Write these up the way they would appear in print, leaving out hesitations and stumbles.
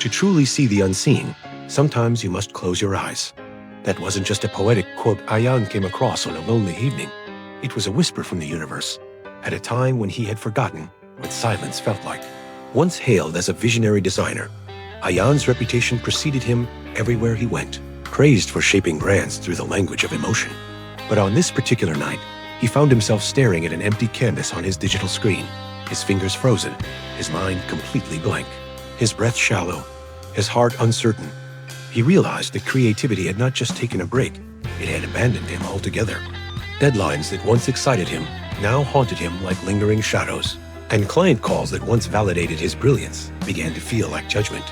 To truly see the unseen, sometimes you must close your eyes. That wasn't just a poetic quote Ayaan came across on a lonely evening. It was a whisper from the universe, at a time when he had forgotten what silence felt like. Once hailed as a visionary designer, Ayaan's reputation preceded him everywhere he went, praised for shaping brands through the language of emotion. But on this particular night, he found himself staring at an empty canvas on his digital screen, his fingers frozen, his mind completely blank, his breath shallow, his heart uncertain. He realized that creativity had not just taken a break, it had abandoned him altogether. Deadlines that once excited him now haunted him like lingering shadows, and client calls that once validated his brilliance began to feel like judgment.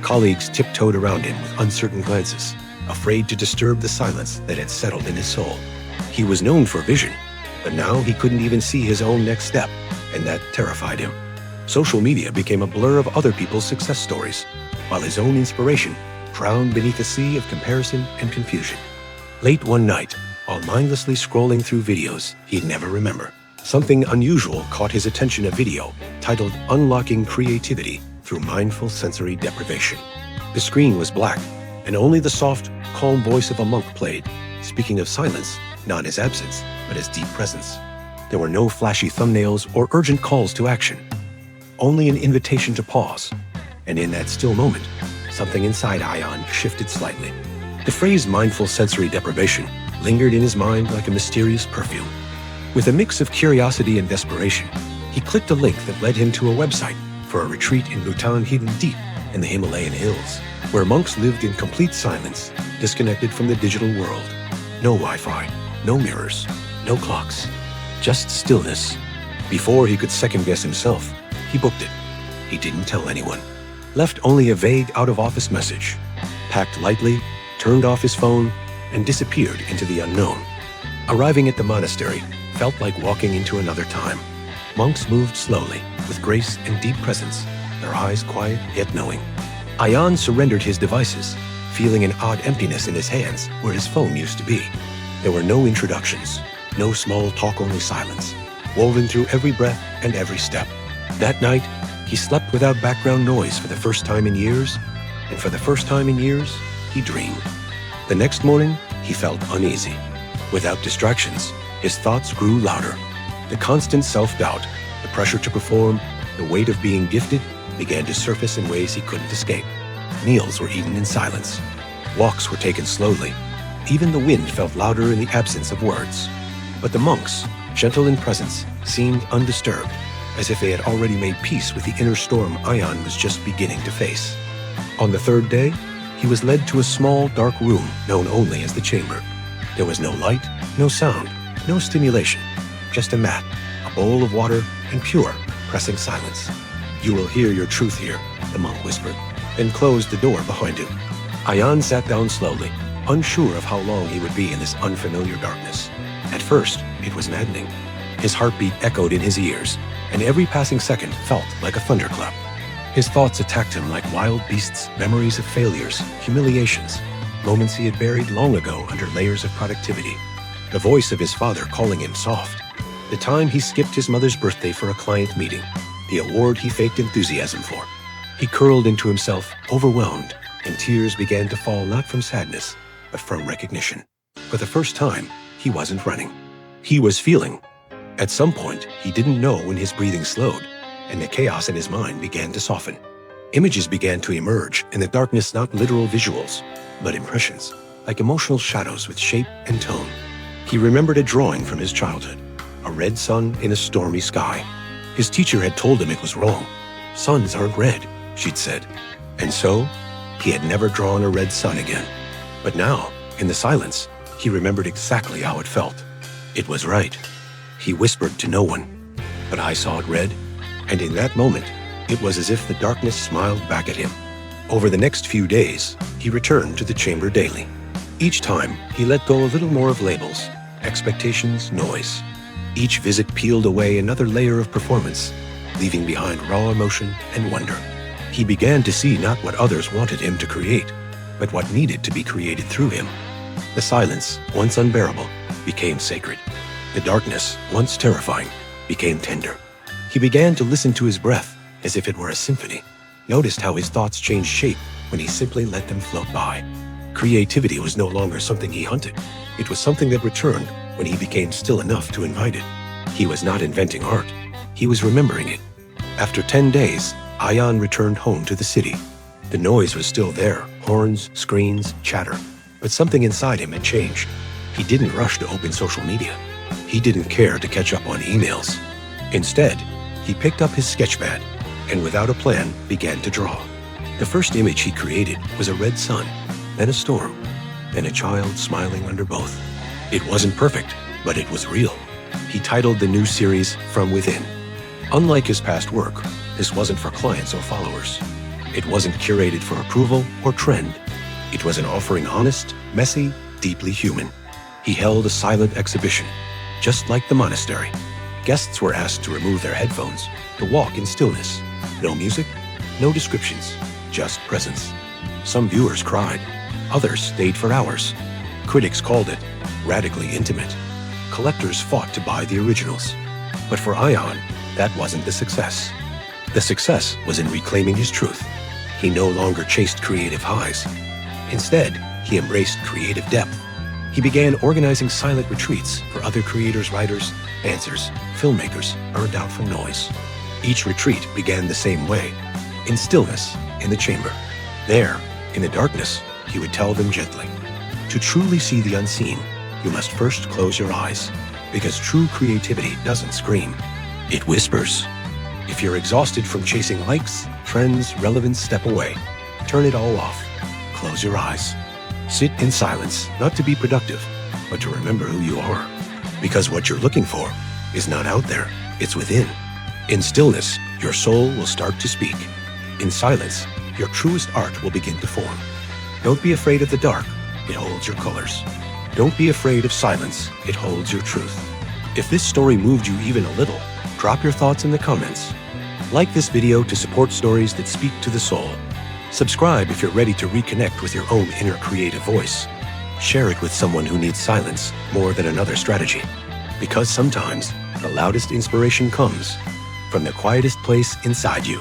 Colleagues tiptoed around him with uncertain glances, afraid to disturb the silence that had settled in his soul. He was known for vision, but now he couldn't even see his own next step, and that terrified him. Social media became a blur of other people's success stories, while his own inspiration drowned beneath a sea of comparison and confusion. Late one night, while mindlessly scrolling through videos he'd never remember, something unusual caught his attention. A video titled Unlocking Creativity Through Mindful Sensory Deprivation. The screen was black, and only the soft, calm voice of a monk played, speaking of silence, not as absence, but as deep presence. There were no flashy thumbnails or urgent calls to action, only an invitation to pause. And in that still moment, something inside Ayaan shifted slightly. The phrase mindful sensory deprivation lingered in his mind like a mysterious perfume. With a mix of curiosity and desperation, he clicked a link that led him to a website for a retreat in Bhutan hidden deep in the Himalayan hills, where monks lived in complete silence, disconnected from the digital world. No Wi-Fi, no mirrors, no clocks, just stillness. Before he could second-guess himself, he booked it. He didn't tell anyone. Left only a vague out-of-office message, packed lightly, turned off his phone, and disappeared into the unknown. Arriving at the monastery felt like walking into another time. Monks moved slowly, with grace and deep presence, their eyes quiet yet knowing. Ayaan surrendered his devices, feeling an odd emptiness in his hands where his phone used to be. There were no introductions, no small talk-only silence, woven through every breath and every step. That night, he slept without background noise for the first time in years, and for the first time in years, he dreamed. The next morning, he felt uneasy. Without distractions, his thoughts grew louder. The constant self-doubt, the pressure to perform, the weight of being gifted began to surface in ways he couldn't escape. Meals were eaten in silence. Walks were taken slowly. Even the wind felt louder in the absence of words. But the monks, gentle in presence, seemed undisturbed, as if they had already made peace with the inner storm Ayaan was just beginning to face. On the third day, he was led to a small, dark room known only as the chamber. There was no light, no sound, no stimulation, just a mat, a bowl of water, and pure, pressing silence. "You will hear your truth here," the monk whispered, then closed the door behind him. Ayaan sat down slowly, unsure of how long he would be in this unfamiliar darkness. At first, it was maddening. His heartbeat echoed in his ears, and every passing second felt like a thunderclap. His thoughts attacked him like wild beasts, memories of failures, humiliations, moments he had buried long ago under layers of productivity. The voice of his father calling him soft. The time he skipped his mother's birthday for a client meeting. The award he faked enthusiasm for. He curled into himself, overwhelmed, and tears began to fall not from sadness, but from recognition. For the first time, he wasn't running. He was feeling. At some point, he didn't know when his breathing slowed, and the chaos in his mind began to soften. Images began to emerge in the darkness, not literal visuals, but impressions, like emotional shadows with shape and tone. He remembered a drawing from his childhood, a red sun in a stormy sky. His teacher had told him it was wrong. "Suns aren't red," she'd said. And so, he had never drawn a red sun again. But now, in the silence, he remembered exactly how it felt. It was right. He whispered to no one, but I saw it red, and in that moment, it was as if the darkness smiled back at him. Over the next few days, he returned to the chamber daily. Each time, he let go a little more of labels, expectations, noise. Each visit peeled away another layer of performance, leaving behind raw emotion and wonder. He began to see not what others wanted him to create, but what needed to be created through him. The silence, once unbearable, became sacred. The darkness, once terrifying, became tender. He began to listen to his breath as if it were a symphony, noticed how his thoughts changed shape when he simply let them float by. Creativity was no longer something he hunted. It was something that returned when he became still enough to invite it. He was not inventing art. He was remembering it. After 10 days, Ayaan returned home to the city. The noise was still there, horns, screens, chatter. But something inside him had changed. He didn't rush to open social media. He didn't care to catch up on emails. Instead, he picked up his sketchpad and without a plan began to draw. The first image he created was a red sun, then a storm, then a child smiling under both. It wasn't perfect, but it was real. He titled the new series From Within. Unlike his past work, this wasn't for clients or followers. It wasn't curated for approval or trend. It was an offering honest, messy, deeply human. He held a silent exhibition, just like the monastery. Guests were asked to remove their headphones, to walk in stillness. No music, no descriptions, just presence. Some viewers cried. Others stayed for hours. Critics called it radically intimate. Collectors fought to buy the originals. But for Ayaan, that wasn't the success. The success was in reclaiming his truth. He no longer chased creative highs. Instead, he embraced creative depth. He began organizing silent retreats for other creators, writers, dancers, filmmakers burned out from noise. Each retreat began the same way, in stillness, in the chamber. There, in the darkness, he would tell them gently, to truly see the unseen, you must first close your eyes, because true creativity doesn't scream. It whispers. If you're exhausted from chasing likes, trends, relevance, step away. Turn it all off. Close your eyes. Sit in silence, not to be productive, but to remember who you are. Because what you're looking for is not out there, it's within. In stillness, your soul will start to speak. In silence, your truest art will begin to form. Don't be afraid of the dark, it holds your colors. Don't be afraid of silence, it holds your truth. If this story moved you even a little, drop your thoughts in the comments. Like this video to support stories that speak to the soul. Subscribe if you're ready to reconnect with your own inner creative voice. Share it with someone who needs silence more than another strategy. Because sometimes the loudest inspiration comes from the quietest place inside you.